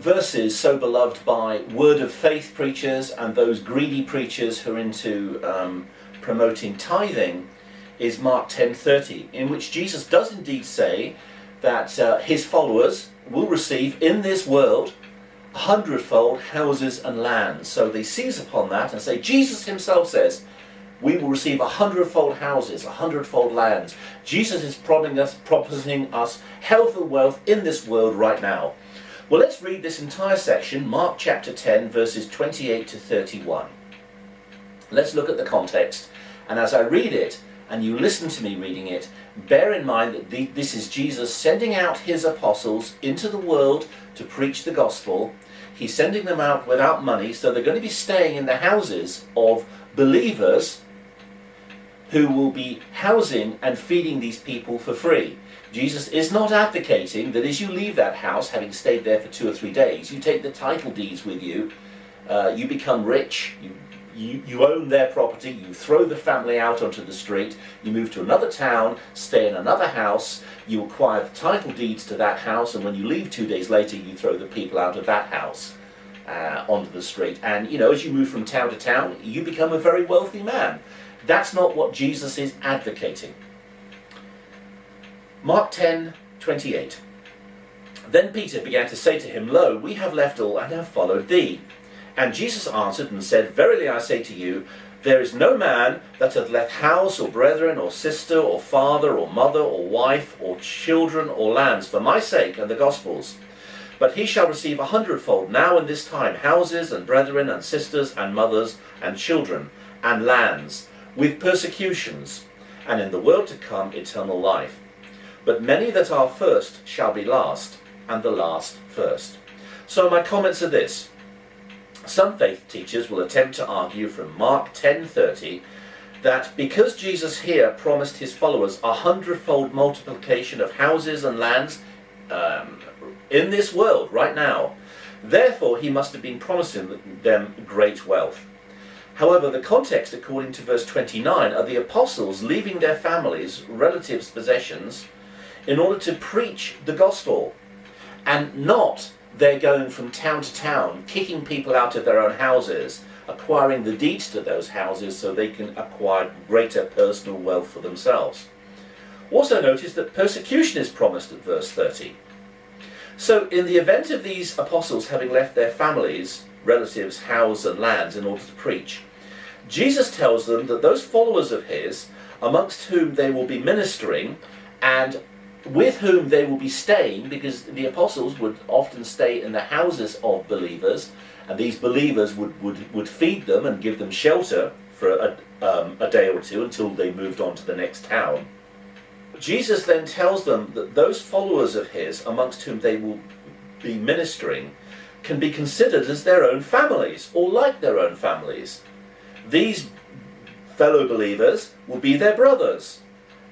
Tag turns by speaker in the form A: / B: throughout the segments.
A: verses so beloved by word of faith preachers and those greedy preachers who are into promoting tithing is Mark 10:30, in which Jesus does indeed say that his followers will receive in this world 100-fold houses and lands. So they seize upon that and say, Jesus himself says, we will receive 100-fold houses, 100-fold lands. Jesus is promising us health and wealth in this world right now. Well, let's read this entire section, Mark chapter 10, verses 28 to 31. Let's look at the context, and as I read it, and you listen to me reading it, bear in mind that this is Jesus sending out his apostles into the world to preach the gospel. He's sending them out without money, so they're going to be staying in the houses of believers who will be housing and feeding these people for free. Jesus is not advocating that as you leave that house, having stayed there for 2 or 3 days, you take the title deeds with you, you become rich, you own their property, you throw the family out onto the street, you move to another town, stay in another house, you acquire the title deeds to that house, and when you leave 2 days later, you throw the people out of that house onto the street. And, you know, as you move from town to town, you become a very wealthy man. That's not what Jesus is advocating. Mark 10:28. Then Peter began to say to him, Lo, we have left all and have followed thee. And Jesus answered and said, Verily I say to you, there is no man that hath left house or brethren or sister or father or mother or wife or children or lands for my sake and the gospel's, but he shall receive 100-fold now in this time houses and brethren and sisters and mothers and children and lands, with persecutions, and in the world to come eternal life. But many that are first shall be last, and the last first. So my comments are this. Some faith teachers will attempt to argue from Mark 10:30 that because Jesus here promised his followers 100-fold multiplication of houses and lands in this world right now, therefore he must have been promising them great wealth. However, the context, according to verse 29, are the apostles leaving their families, relatives' possessions, in order to preach the gospel, and not they're going from town to town, kicking people out of their own houses, acquiring the deeds to those houses so they can acquire greater personal wealth for themselves. Also notice that persecution is promised at verse 30. So in the event of these apostles having left their families, relatives, houses and lands in order to preach, Jesus tells them that those followers of his, amongst whom they will be ministering and with whom they will be staying, because the apostles would often stay in the houses of believers, and these believers would feed them and give them shelter for a day or two until they moved on to the next town. Jesus then tells them that those followers of his, amongst whom they will be ministering, can be considered as their own families, or like their own families. These fellow believers will be their brothers.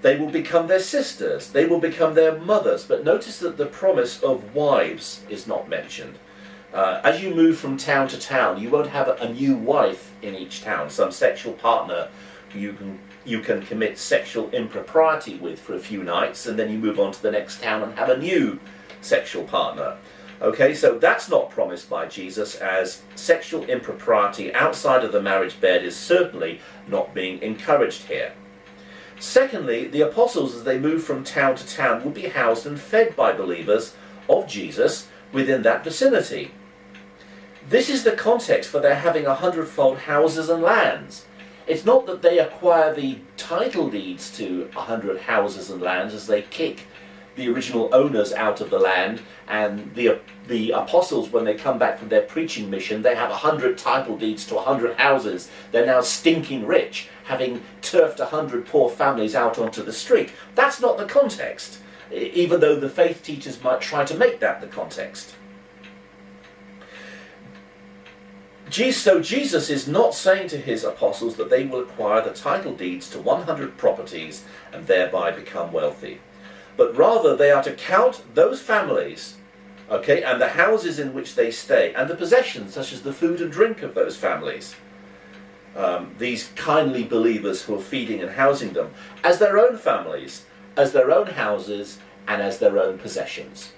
A: They will become their sisters. They will become their mothers. But notice that the promise of wives is not mentioned. As you move from town to town, you won't have a new wife in each town, some sexual partner who you can commit sexual impropriety with for a few nights, and then you move on to the next town and have a new sexual partner. Okay, so that's not promised by Jesus, as sexual impropriety outside of the marriage bed is certainly not being encouraged here. Secondly, the apostles, as they move from town to town, will be housed and fed by believers of Jesus within that vicinity. This is the context for their having 100-fold houses and lands. It's not that they acquire the title deeds to 100 houses and lands as they kick the original owners out of the land, and the apostles, when they come back from their preaching mission, they have 100 title deeds to 100 houses. They're now stinking rich, having turfed 100 poor families out onto the street. That's not the context, even though the faith teachers might try to make that the context. So Jesus is not saying to his apostles that they will acquire the title deeds to 100 properties and thereby become wealthy. But rather they are to count those families, okay, and the houses in which they stay, and the possessions such as the food and drink of those families, these kindly believers who are feeding and housing them, as their own families, as their own houses, and as their own possessions.